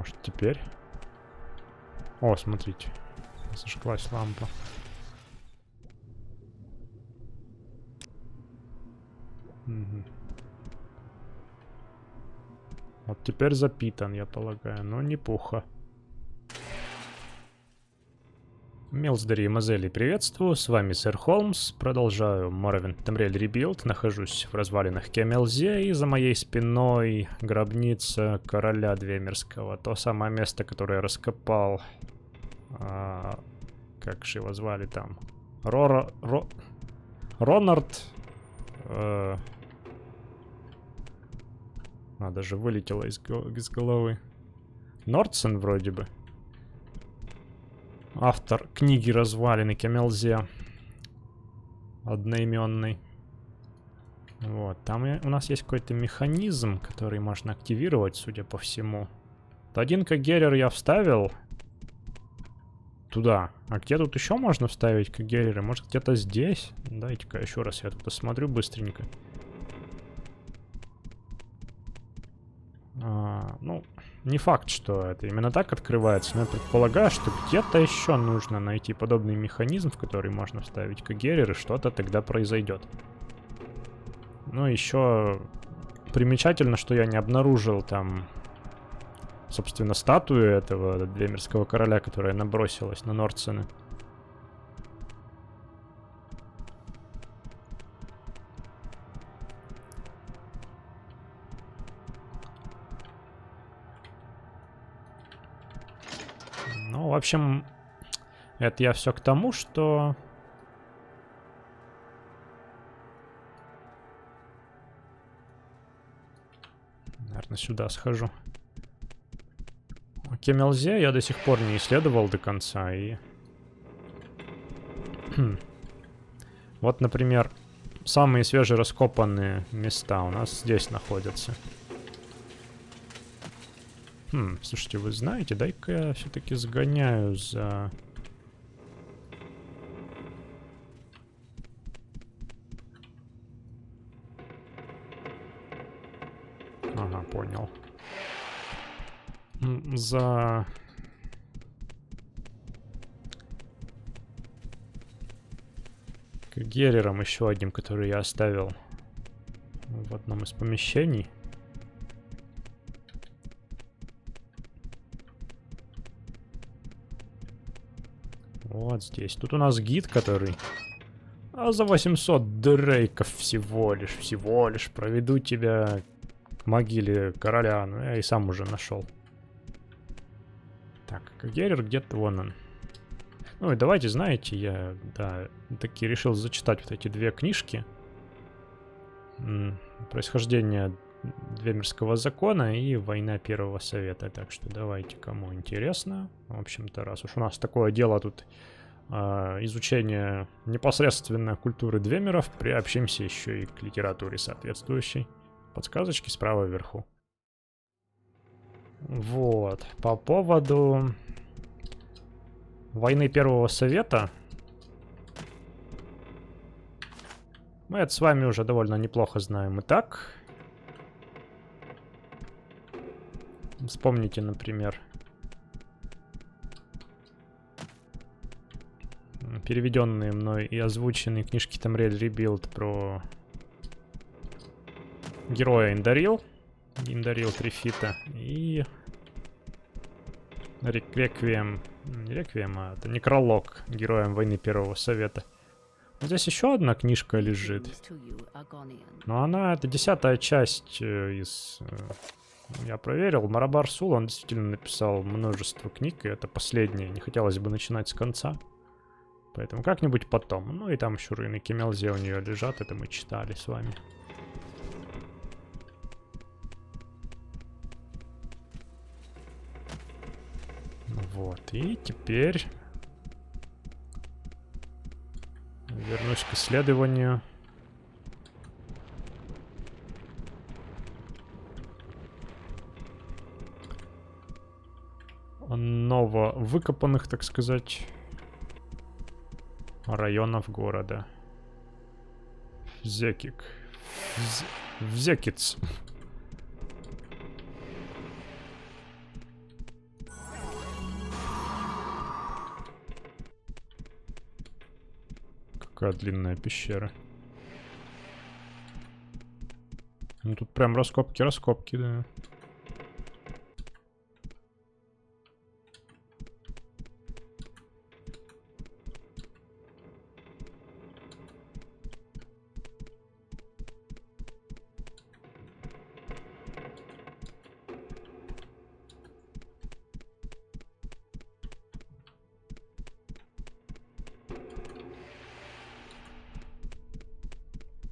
Может, теперь? О, смотрите. Зажглась лампа. Угу. Вот теперь запитан, я полагаю. Но не пуха. Милсдери и Мазели, приветствую, с вами Сэр Холмс, продолжаю Morrowind Tamriel Rebuild, нахожусь в развалинах Кемелзе, и за моей спиной гробница короля Двемерского, то самое место, которое я раскопал, как же его звали там, Ронард, даже вылетело из головы, Нордсен вроде бы. Автор книги «Развалины Кемелзе». Одноименный. Вот. Там у нас есть какой-то механизм, который можно активировать, судя по всему. Один Кагерер я вставил туда. А где тут еще можно вставить Кагереры? Может, где-то здесь? Дайте-ка еще раз я тут посмотрю быстренько. Ну, не факт, что это именно так открывается, но я предполагаю, что где-то еще нужно найти подобный механизм, в который можно вставить Кагерер, и что-то тогда произойдет. Ну, еще примечательно, что я не обнаружил там, собственно, статую этого Двемерского короля, которая набросилась на Нордсена. Ну, в общем, это я все к тому, что... Наверное, сюда схожу. Кемелзе я до сих пор не исследовал до конца, и... Вот, например, самые свежераскопанные места у нас здесь находятся. Слушайте, вы знаете, дай-ка я все-таки сгоняю за... Ага, понял. За... Кагерером еще одним, который я оставил в одном из помещений. Вот здесь. Тут у нас гид, который... за 800 дрейков всего лишь проведу тебя к могиле короля. Ну, я и сам уже нашел. Так, Кагерер где-то вон он. Ну и давайте, знаете, я, да, таки решил зачитать вот эти две книжки. Происхождение Двемерского закона и Война Первого Совета. Так что давайте, кому интересно. В общем-то, раз уж у нас такое дело тут, изучение непосредственно культуры Двемеров, приобщимся еще и к литературе соответствующей. Подсказочки справа вверху. Вот, по поводу Войны Первого Совета. Мы это с вами уже довольно неплохо знаем и так. Вспомните, например, переведенные мной и озвученные книжки Tamriel Rebuild про героя Индарил Трифита и Реквием, не Реквием, а это некролог героям Войны Первого Совета. Здесь еще одна книжка лежит. Но она, это 10-я часть из... Я проверил, Марабар Сул, он действительно написал множество книг, и это последняя. Не хотелось бы начинать с конца. Поэтому как-нибудь потом. Ну и там еще руины Кемелзе у нее лежат, это мы читали с вами. Вот, и теперь вернусь к исследованию. Нововыкопанных, так сказать, районов города. Взекиц. Какая длинная пещера. Ну тут прям раскопки, да.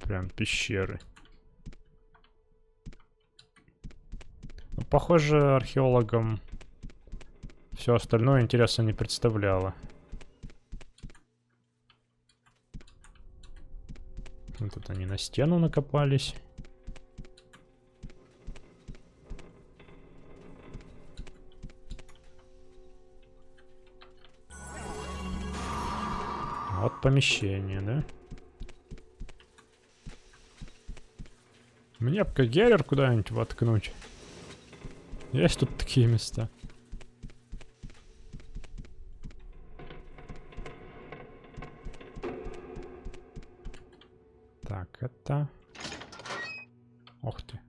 Прям пещеры. Ну, похоже, археологам все остальное интереса не представляло. Вот тут они на стену накопались. Вот помещение, да? Мне бы как геллер куда-нибудь воткнуть. Есть тут такие места? Так, это... Ох ты.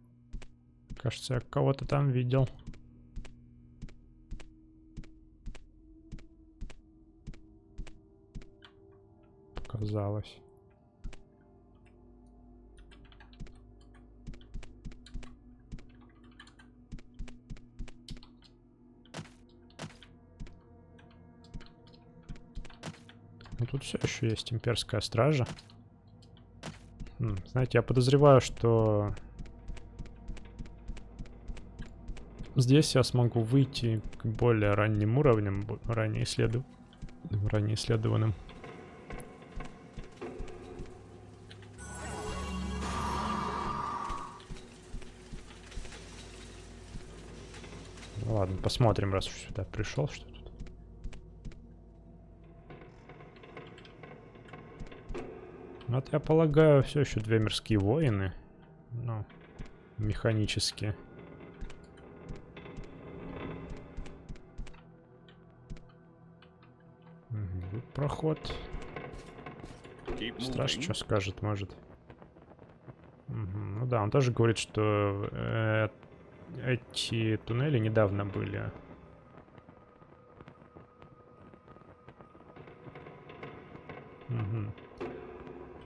Кажется, я кого-то там видел. Показалось. Ну тут все еще есть имперская стража. Знаете, я подозреваю, что здесь я смогу выйти к более ранним уровням, ранее исследованным. Ладно, посмотрим, раз уж сюда пришел, что тут. Вот я полагаю, все еще две мирские воины. Ну, механические. Тут проход. Страж что скажет, может. Ну да, он тоже говорит, что эти туннели недавно были.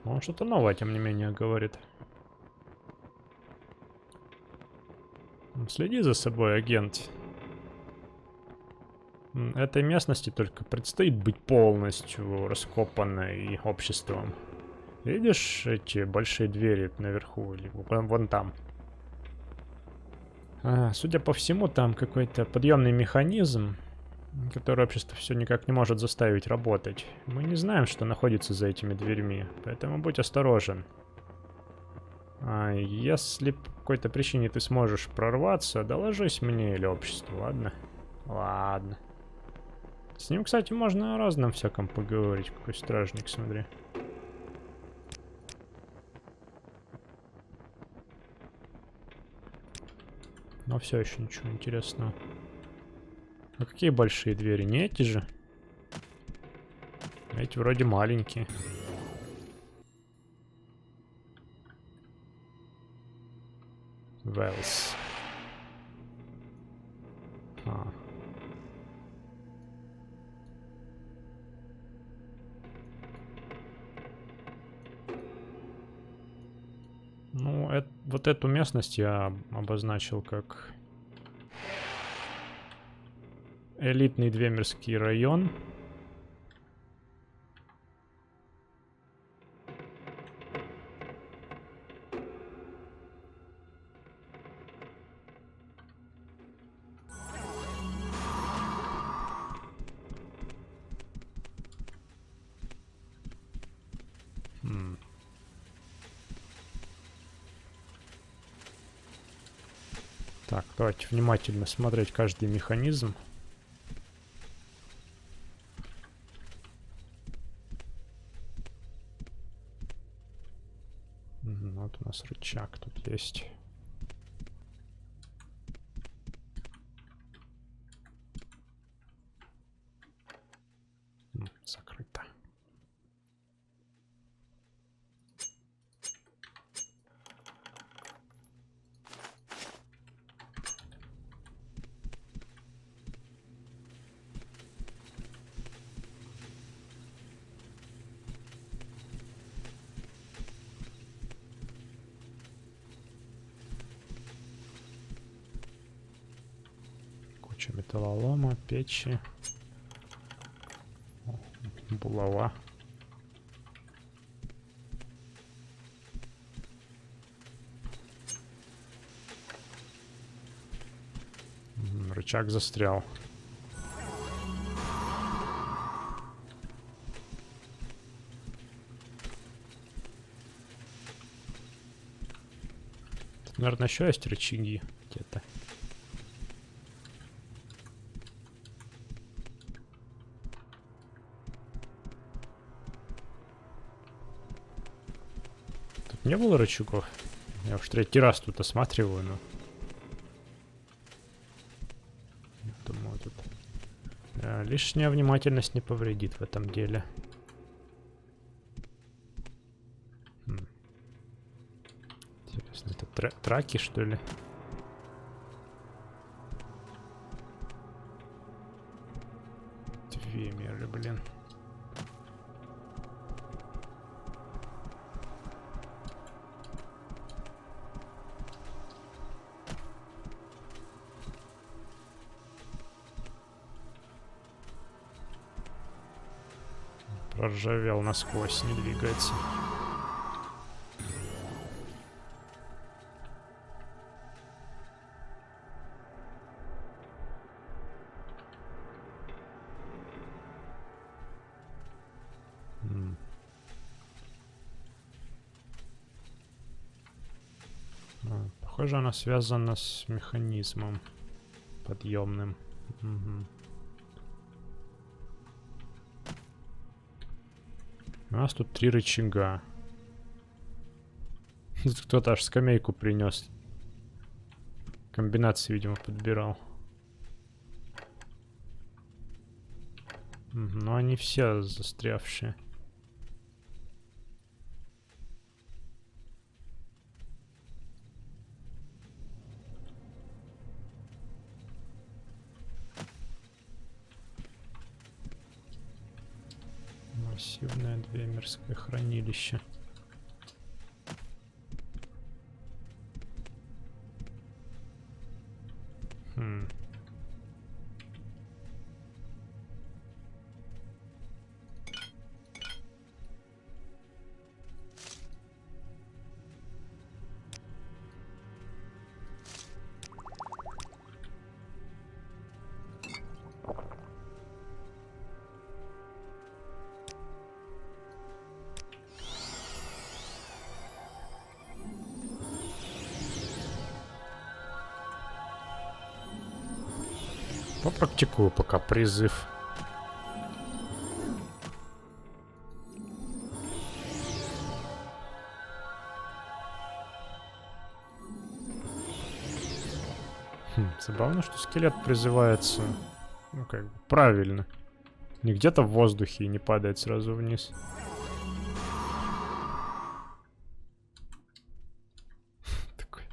Он что-то новое, тем не менее, говорит. Следи за собой, агент. Этой местности только предстоит быть полностью раскопанной обществом. Видишь эти большие двери наверху или вон там? Судя по всему, там какой-то подъемный механизм, который общество все никак не может заставить работать. Мы не знаем, что находится за этими дверьми, поэтому будь осторожен. Если по какой-то причине ты сможешь прорваться, доложись мне или обществу, ладно? Ладно. С ним, кстати, можно о разном всяком поговорить. Какой стражник, смотри. Но все еще ничего интересного. А какие большие двери? Не эти же? Эти вроде маленькие. Wells. Ну, вот эту местность я обозначил как элитный двемерский район. Так, давайте внимательно смотреть каждый механизм. Вот у нас рычаг тут есть. Закрыто. Куча металлолома, печи. О, булава. Рычаг застрял. Тут, наверное, еще есть рычаги где-то. Тут не было рычагов? Я уж третий раз тут осматриваю, но... Думаю, тут... лишняя внимательность не повредит в этом деле. Интересно, это траки, что ли? Две меры, блин. Проржавел насквозь, не двигается. Похоже, она связана с механизмом подъемным. Угу. У нас тут 3 рычага. Кто-то аж скамейку принес. Комбинации, видимо, подбирал. Но они все застрявшие. Массивное двемерское хранилище. Попрактикую пока призыв. Забавно, что скелет призывается, ну, как бы, правильно. Не где-то в воздухе и не падает сразу вниз. Такой.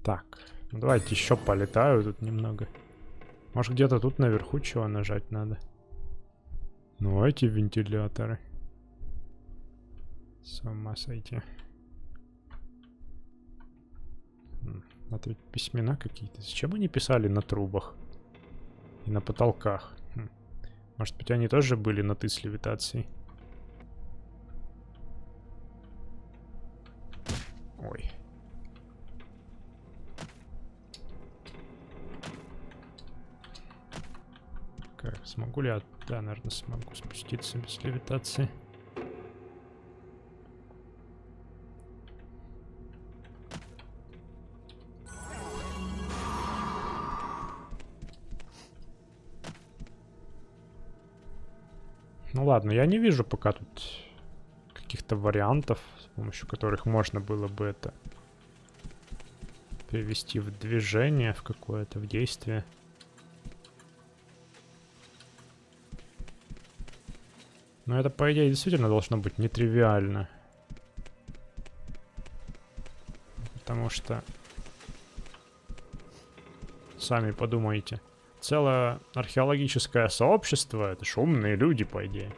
Так, ну давайте еще полетаю тут немного. Может, где-то тут наверху чего нажать надо. Ну, эти вентиляторы. С ума сойти. Это ведь письмена какие-то. Зачем они писали на трубах? И на потолках? Может быть, они тоже были на «ты» с левитацией? Ой. Как, смогу ли я? Да, наверное, смогу спуститься без левитации. Ну ладно, я не вижу пока тут каких-то вариантов, с помощью которых можно было бы это перевести в движение, в какое-то, в действие. Но это, по идее, действительно должно быть нетривиально. Потому что... Сами подумайте. целое археологическое сообщество, это ж умные люди, по идее,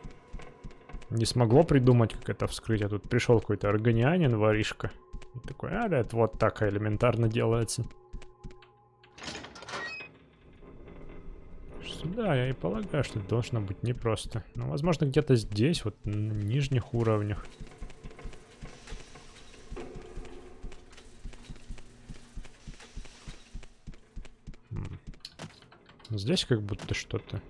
не смогло придумать, как это вскрыть, а тут пришел какой-то органианин, воришка, и такой, а, да, это вот так элементарно делается. Да, я и полагаю, что это должно быть непросто. Но, возможно, где-то здесь, вот на нижних уровнях. Здесь как будто что-то,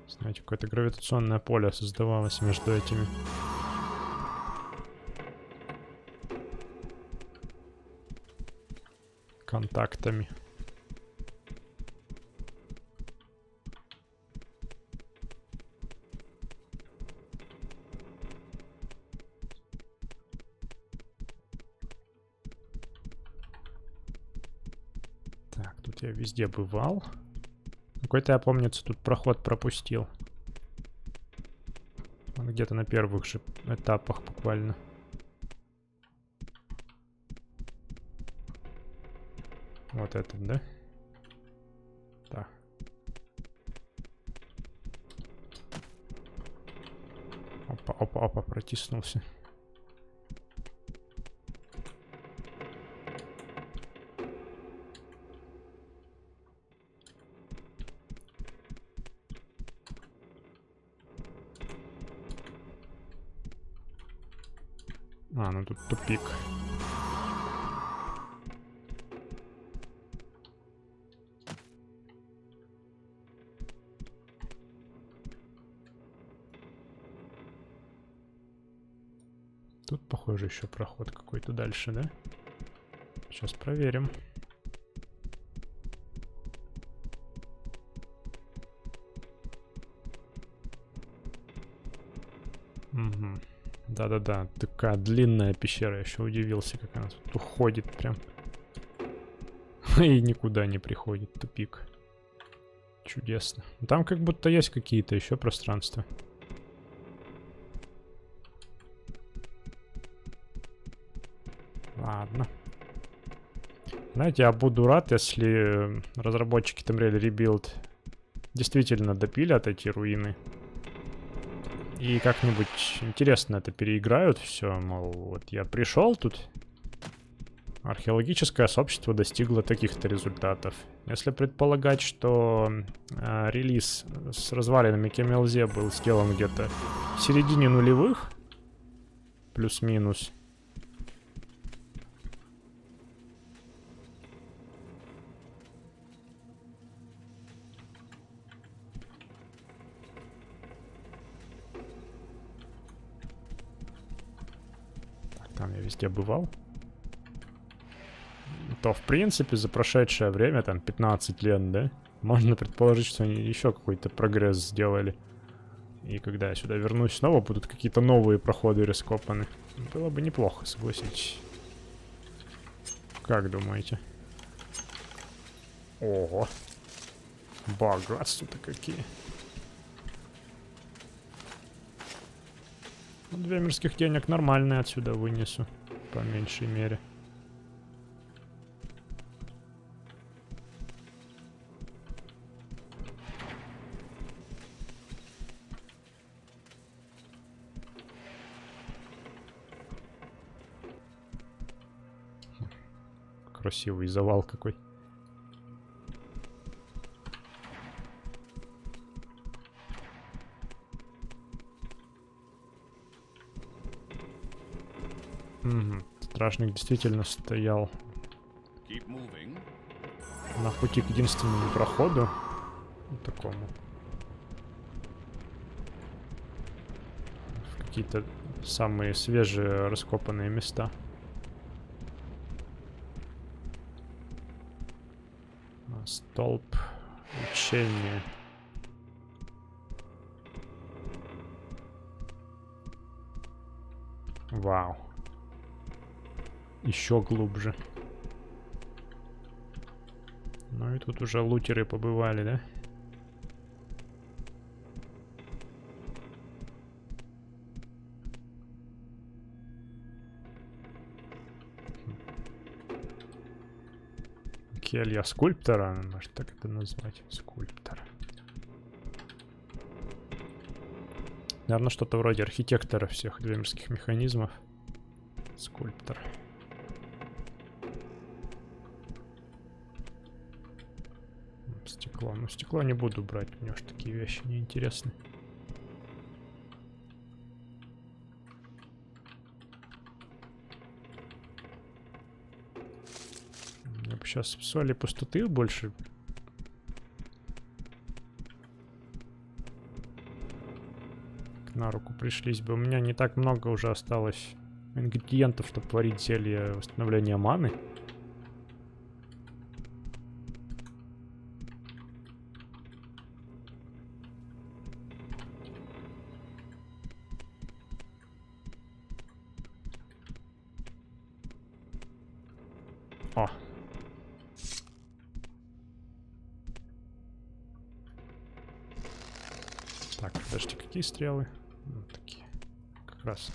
знаете, какое-то гравитационное поле создавалось между этими контактами. Так, тут я везде бывал. Какой-то, я помнится, тут проход пропустил. Где-то на первых же этапах буквально. Вот этот, да? Так. Опа, опа, опа, протиснулся. А, ну тут тупик. Тут, похоже, еще проход какой-то дальше, да? Сейчас проверим. Угу. Да-да-да, такая длинная пещера. Я еще удивился, как она тут уходит прям. И никуда не приходит. Тупик. Чудесно. Там как будто есть какие-то еще пространства. Ладно. Знаете, я буду рад, если разработчики Tomb Raider Rebuild действительно допилят эти руины. И как-нибудь интересно это переиграют все, мол, вот я пришел тут, археологическое сообщество достигло таких-то результатов. Если предполагать, что релиз с развалинами KMLZ был сделан где-то в середине нулевых, плюс-минус. Там я везде бывал. То, в принципе, за прошедшее время, там, 15 лет, да? Можно предположить, что они еще какой-то прогресс сделали. И когда я сюда вернусь снова, будут какие-то новые проходы раскопаны. Было бы неплохо, согласитесь. Как думаете? Ого. Богатства-то какие. 2 мирских денег нормальные отсюда вынесу. По меньшей мере. Красивый завал какой. Угу. Стражник действительно стоял на пути к единственному проходу. Вот такому. В какие-то самые свежие раскопанные места. Столб учения. Вау. Еще глубже. Ну и тут уже лутеры побывали, да? Келья скульптора, может так это назвать. Скульптор. Наверное, что-то вроде архитектора всех двемерских механизмов. Скульптор. Стекло. Ну, стекло не буду брать, мне уж такие вещи неинтересны. Мне бы сейчас соли пустоты больше. На руку пришлись бы. У меня не так много уже осталось ингредиентов, чтобы творить зелье восстановления маны. О! Так, подожди, какие стрелы? Вот такие. Как раз.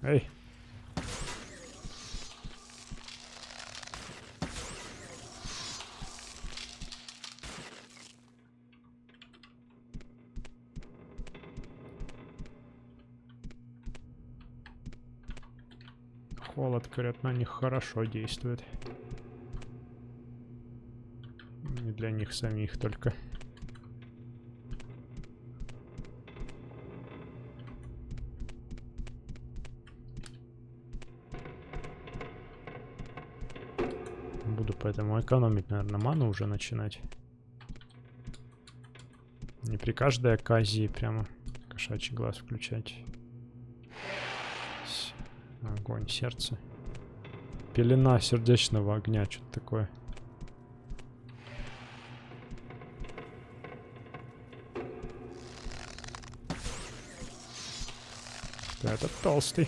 Эй! Холод, говорят, на них хорошо действует. Не для них самих только. Буду поэтому экономить, наверное, ману уже начинать. Не при каждой оказии прямо кошачий глаз включать. Огонь, сердце. Пелена сердечного огня, что-то такое. Да, это толстый.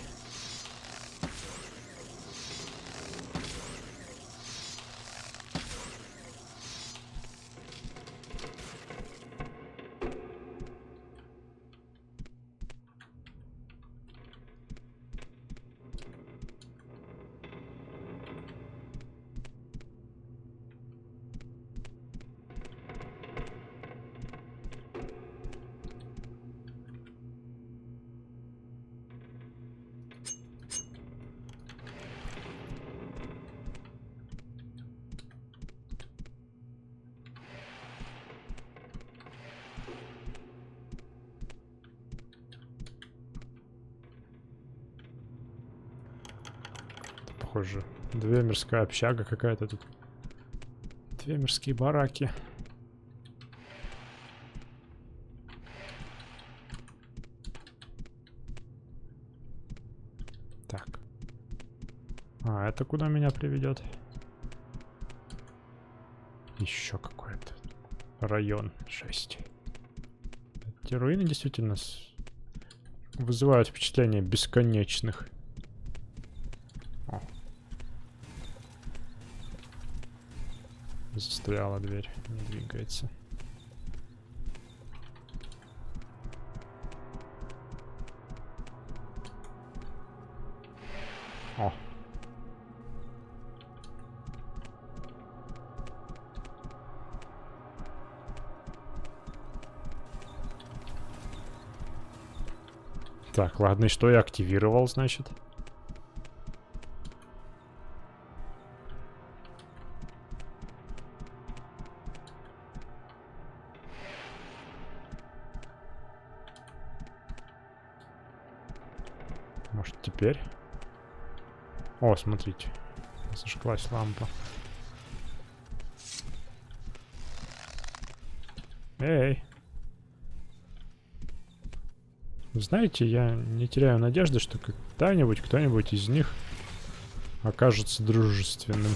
Похоже, двемерская общага какая-то тут. Двемерские бараки. Так. А, это куда меня приведет? Еще какой-то район 6. Эти руины действительно вызывают впечатление бесконечных. О. Застряла дверь, не двигается. О. Так, ладно, и что я активировал, значит? Может, теперь? О, смотрите. Зажглась лампа. Эй! Знаете, я не теряю надежды, что когда-нибудь кто-нибудь из них окажется дружественным.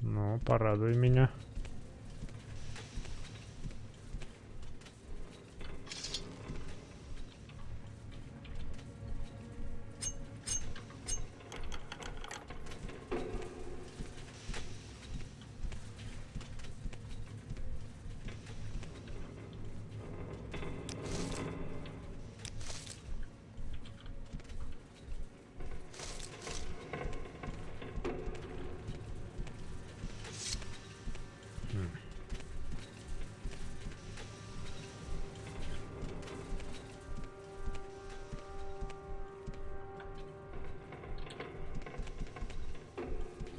Ну, порадуй меня.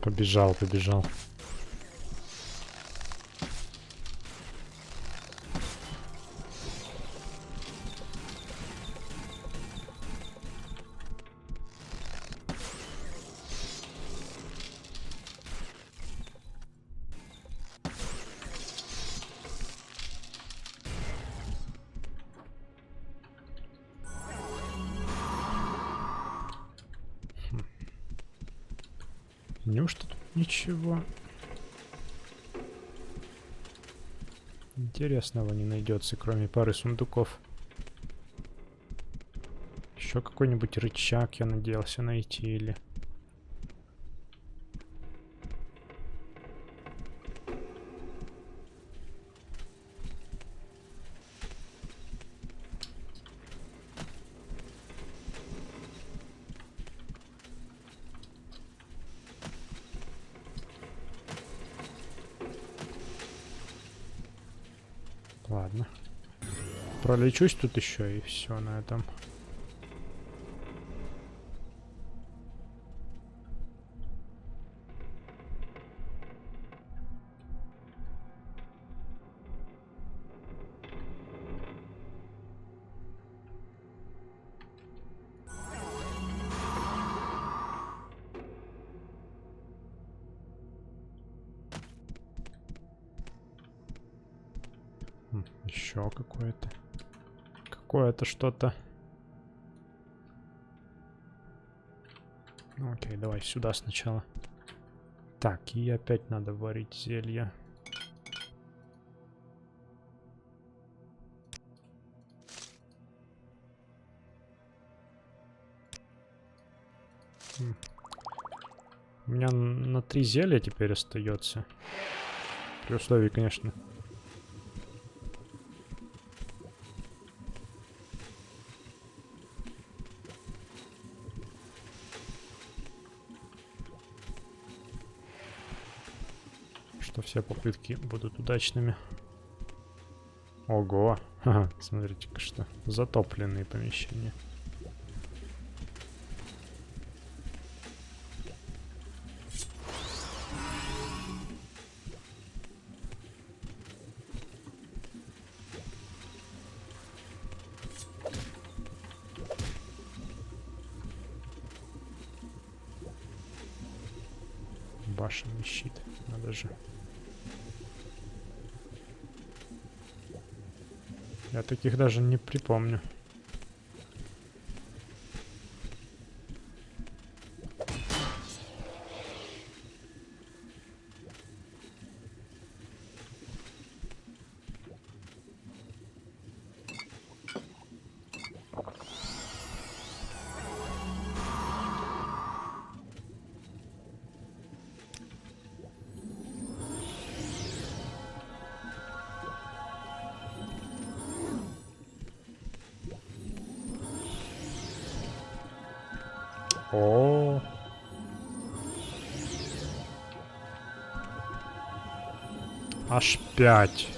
Побежал, побежал. Неужто тут ничего интересного не найдется, кроме пары сундуков? Еще какой-нибудь рычаг я надеялся найти или... Ладно. Пролечусь тут еще и все на этом. Еще какое-то. Какое-то что-то. Ну, окей, давай сюда сначала. Так, и опять надо варить зелье. У меня на 3 зелья теперь остается. При условии, конечно. Что все попытки будут удачными. Ого. Ха-ха, смотрите-ка что. Затопленные помещения. Башенный щит. Надо же. Я таких даже не припомню. О, аж 5.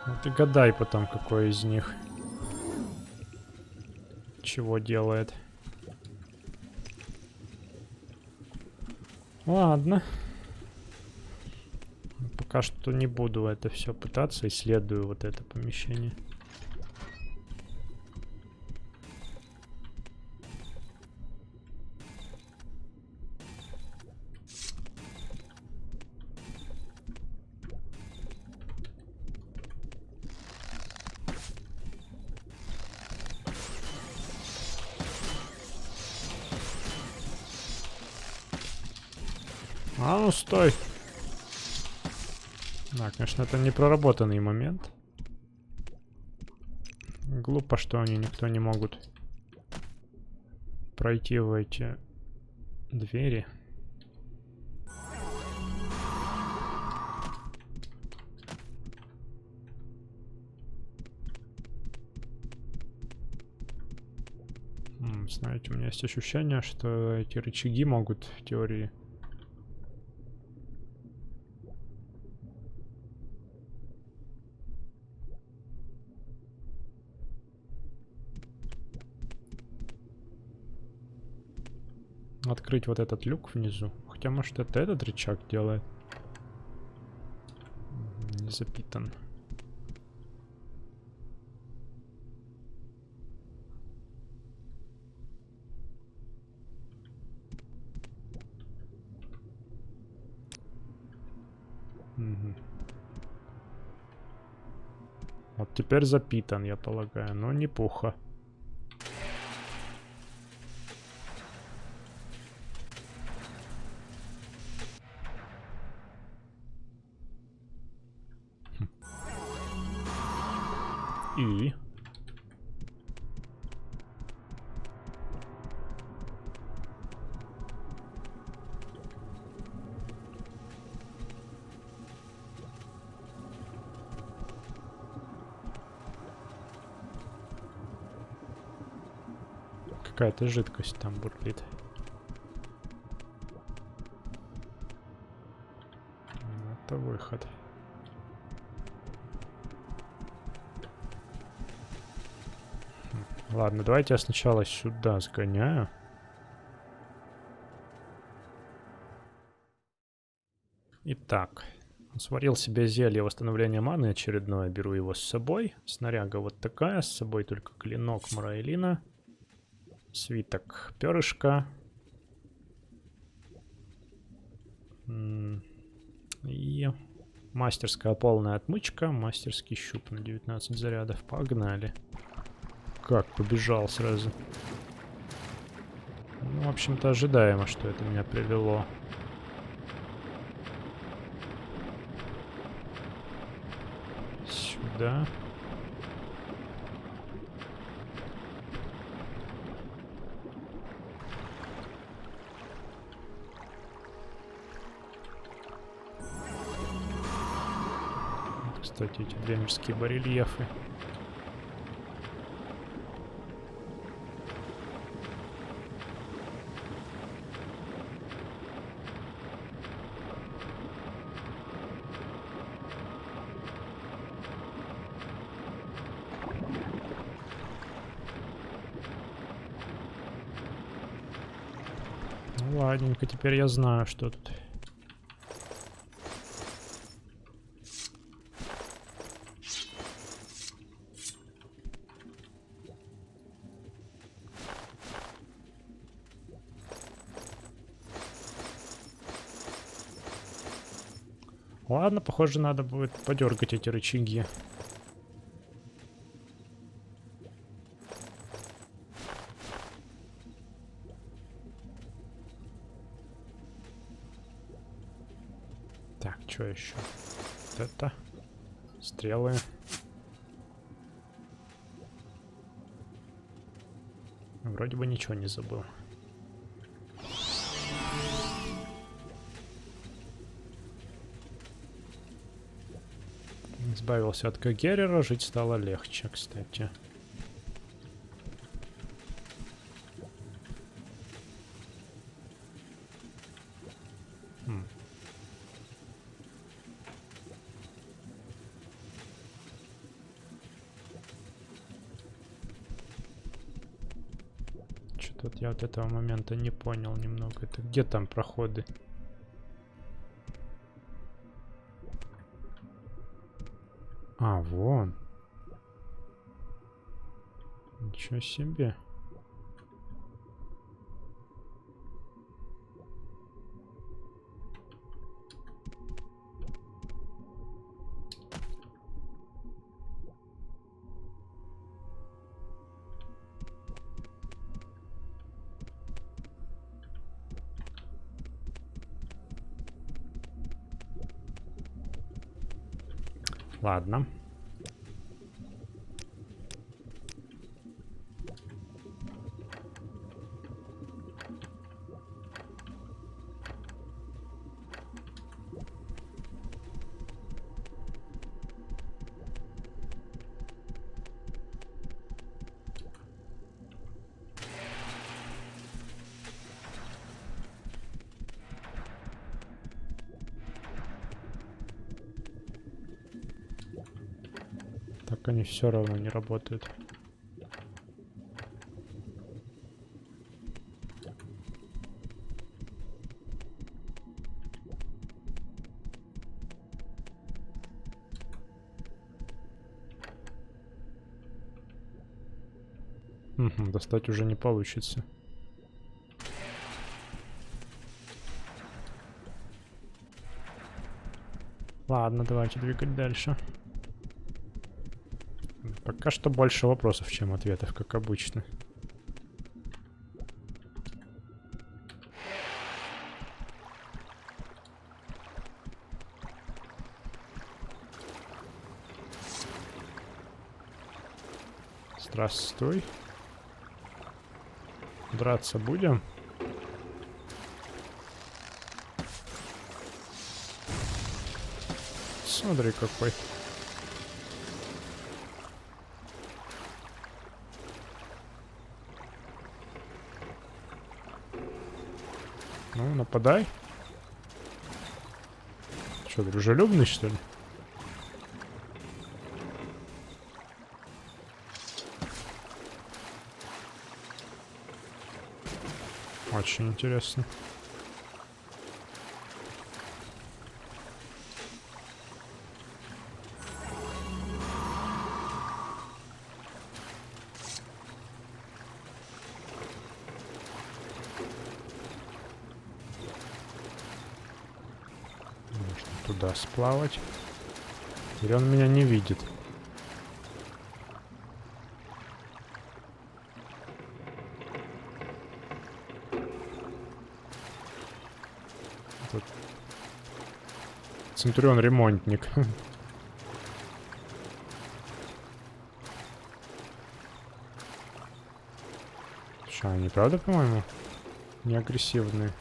Ну ты гадай потом, какой из них чего делает. Ладно. Пока что не буду это все пытаться. Исследую вот это помещение. А ну стой. Да, конечно, это не проработанный момент. Глупо, что они никто не могут пройти в эти двери. Знаете, у меня есть ощущение, что эти рычаги могут в теории... открыть вот этот люк внизу. Хотя, может, это этот рычаг делает. Не запитан. Угу. Вот теперь запитан, я полагаю, но не пуха. И... какая-то жидкость там бурлит. Это выход. Ладно, давайте я сначала сюда сгоняю. Итак, сварил себе зелье восстановления маны очередное, беру его с собой. Снаряга вот такая, с собой только клинок Мраэлина. Свиток перышка. И мастерская полная отмычка, мастерский щуп на 19 зарядов. Погнали. Как побежал сразу. Ну, в общем-то, ожидаемо, что это меня привело. Сюда. Кстати, эти две мирские барельефы. Ну, ладненько, теперь я знаю, что тут. Ладно, похоже, надо будет подергать эти рычаги. Так, что еще? Вот это. Стрелы. Вроде бы ничего не забыл. Избавился от Кагерера, жить стало легче, кстати. Что-то я от этого момента не понял немного. Это где там проходы? А, вон. Ничего себе. Ладно. Так они все равно не работают. Достать уже не получится. Ладно, давайте двигать дальше. Пока что больше вопросов, чем ответов, как обычно. Здравствуй. Драться будем? Смотри, какой. Ну, нападай. Что, дружелюбный, что ли? Очень интересно. Можно туда сплавать. Или он меня не видит? Тут Центурион ремонтник. Что, они правда, по-моему, не агрессивные?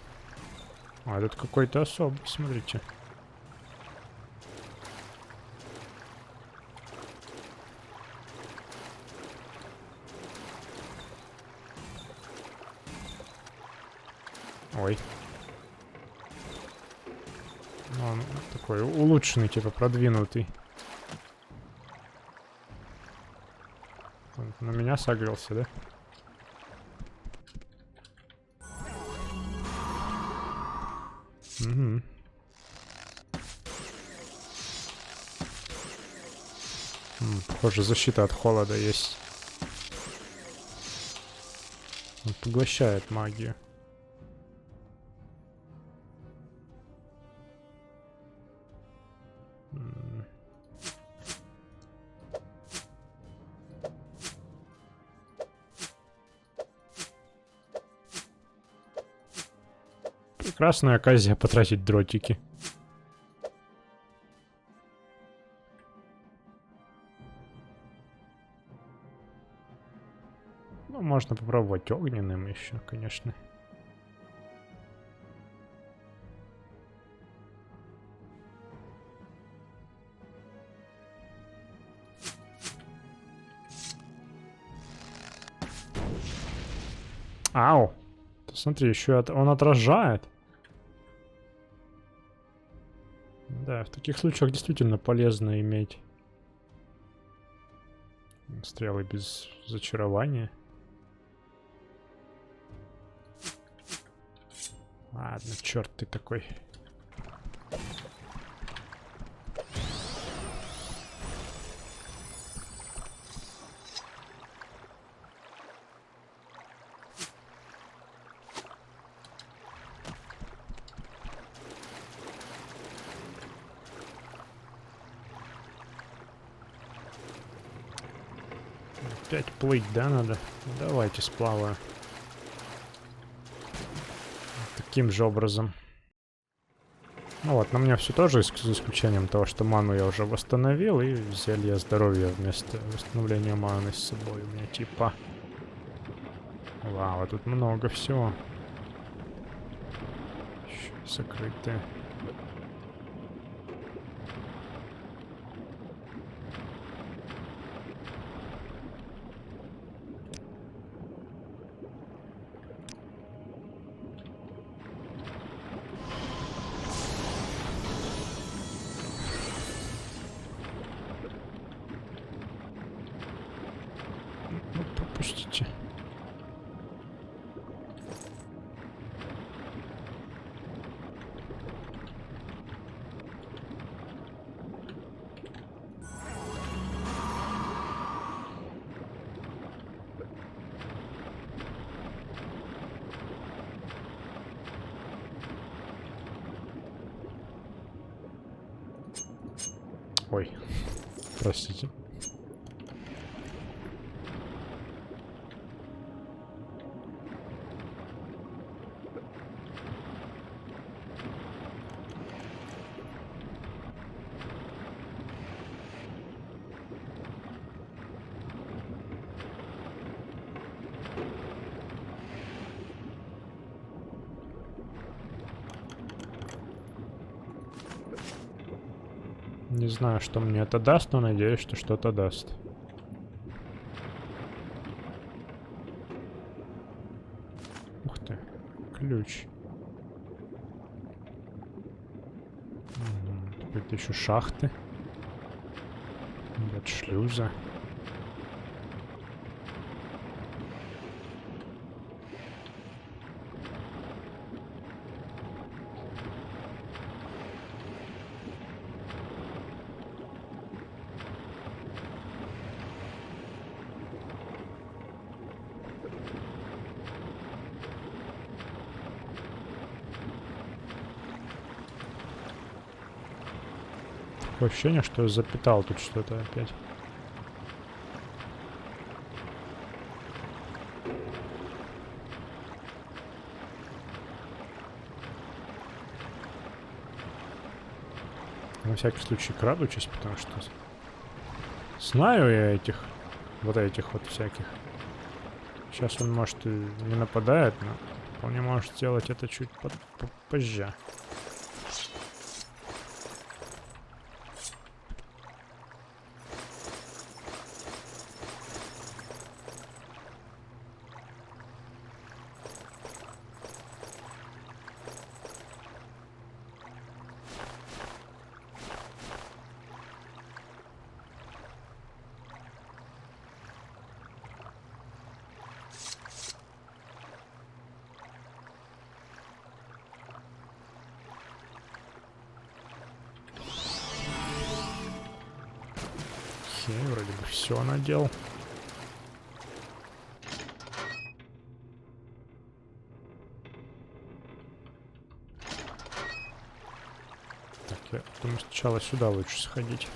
А, этот какой-то особый, смотрите. Ой. Ну, он такой улучшенный, типа продвинутый. Он на меня согрелся, да? Угу. Похоже, защита от холода есть. Он поглощает магию. Прекрасная оказия потратить дротики. Ну, можно попробовать огненным еще, конечно. Ау! Смотри, еще он отражает. Да, в таких случаях действительно полезно иметь стрелы без зачарования. Ладно, черт ты такой. Опять плыть, да, надо? Давайте сплаваю. Таким же образом. Ну вот, на меня все тоже, за исключением того, что ману я уже восстановил, и зелье здоровья вместо восстановления маны с собой у меня типа. Вау, тут много всего. Еще и закрытые. Ну, пропустите. Ой, простите. Не знаю, что мне это даст, но надеюсь, что что-то даст. Ух ты, ключ. Какие-то еще шахты. Нет, шлюза. Такое ощущение, что я запитал тут что-то опять. На всякий случай крадучись, потому что знаю я этих, вот этих вот всяких. Сейчас он, может, и не нападает, но вполне может сделать это чуть позже. Окей, вроде бы все надел. Так, я думаю, сначала сюда лучше сходить.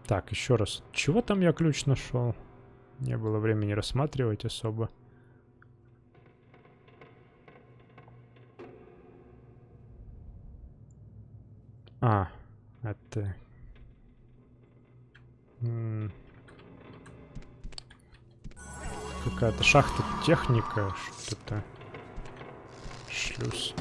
Так, еще раз. Чего там я ключ нашел? Не было времени рассматривать особо. А, это... Какая-то шахта техника, что-то. Шлюз.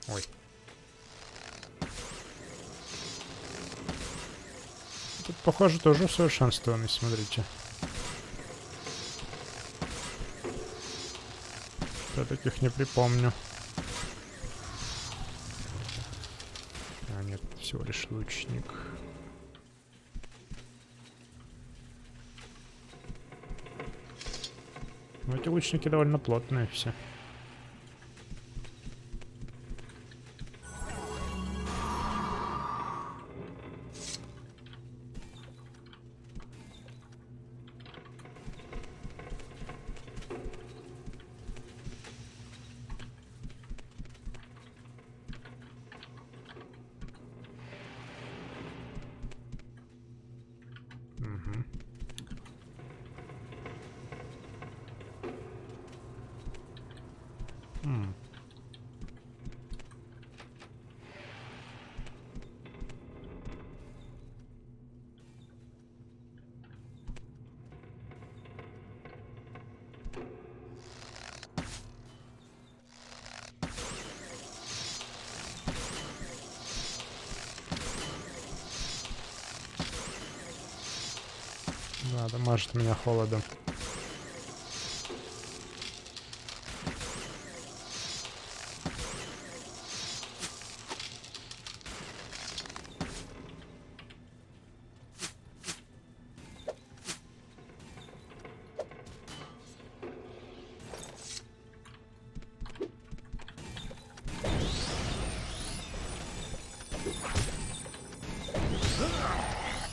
Ой. Тут, похоже, тоже усовершенствованный, смотрите. Я таких не припомню. А, нет, всего лишь лучник. Но эти лучники довольно плотные все. Да, дамажит меня холодом.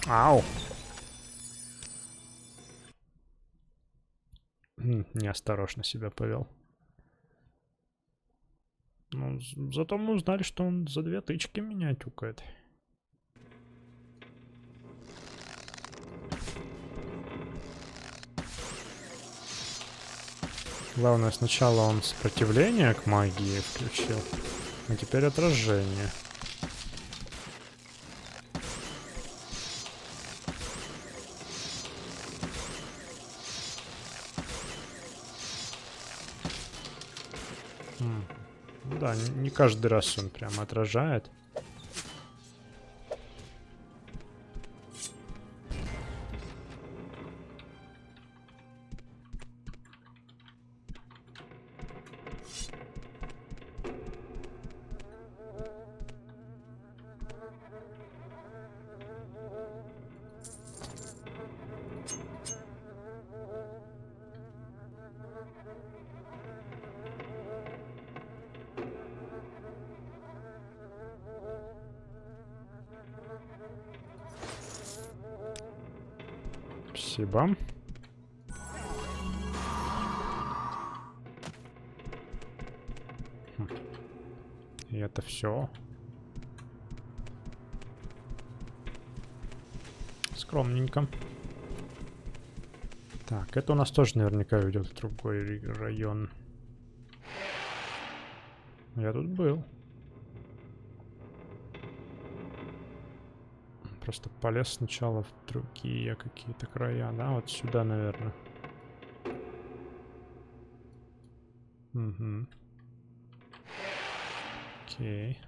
Ау! Неосторожно себя повел. Ну, зато мы узнали, что он за 2 тычки меня тюкает. Главное, сначала он сопротивление к магии включил, а теперь отражение. Да, не каждый раз он прям отражает. Спасибо. И это все. Скромненько. Так, это у нас тоже наверняка ведет в другой район. Я тут был. Просто полез сначала в другие какие-то края, да? Вот сюда, наверное. Угу. Окей.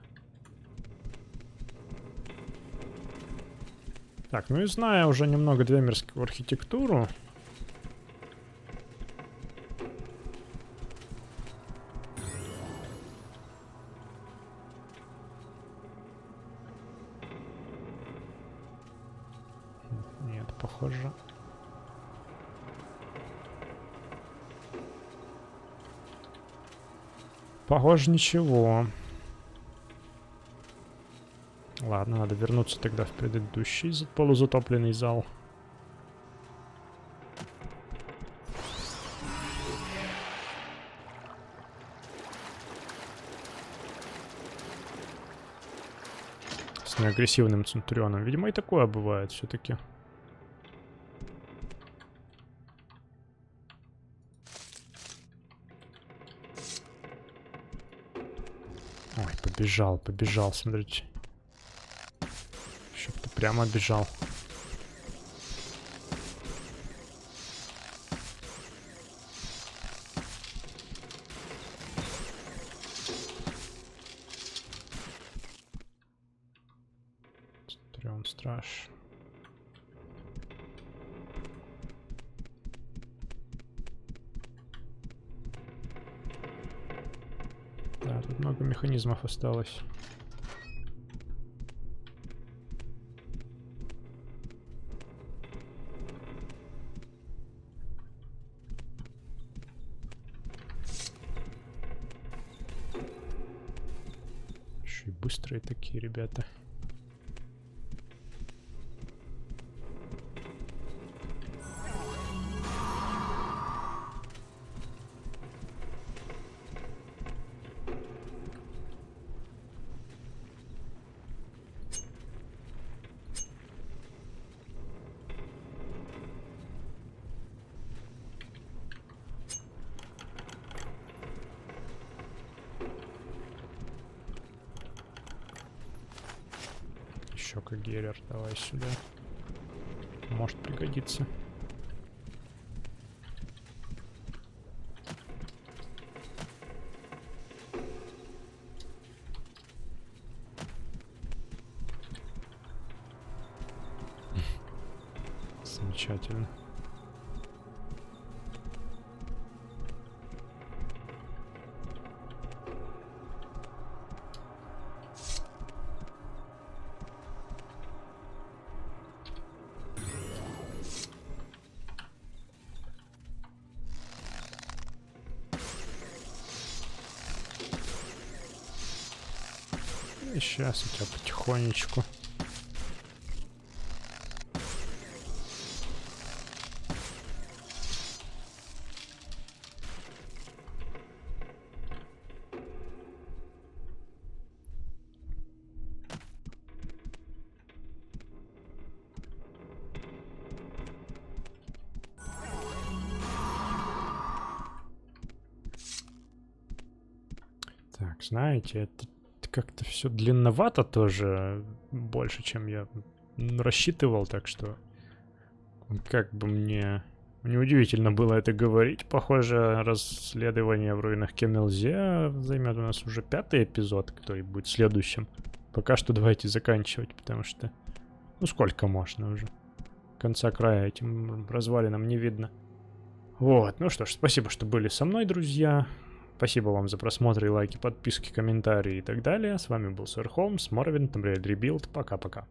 Так, ну и зная уже немного двемерскую архитектуру. Нет, похоже. Похоже, ничего. Ладно, надо вернуться тогда в предыдущий полузатопленный зал. С неагрессивным Центурионом. Видимо, и такое бывает все-таки. Ой, побежал, смотрите. Чтоб-то прямо бежал. Центурион страж. Да, тут много механизмов осталось. Еще и быстрые такие ребята. Еще Кагерер, давай сюда. Может пригодиться. Замечательно. И сейчас у тебя потихонечку. Так, знаете, это как-то все длинновато тоже, больше, чем я рассчитывал, так что как бы мне неудивительно было это говорить. Похоже, расследование в руинах Кемелзе займет у нас уже 5-й эпизод, который будет следующим. Пока что давайте заканчивать, потому что... Ну сколько можно уже? Конца края этим развалинам не видно. Вот, ну что ж, спасибо, что были со мной, друзья. Спасибо вам за просмотры, лайки, подписки, комментарии и так далее. С вами был Сэр Холмс, Morrowind, Tomb Raider Rebuild. Пока-пока.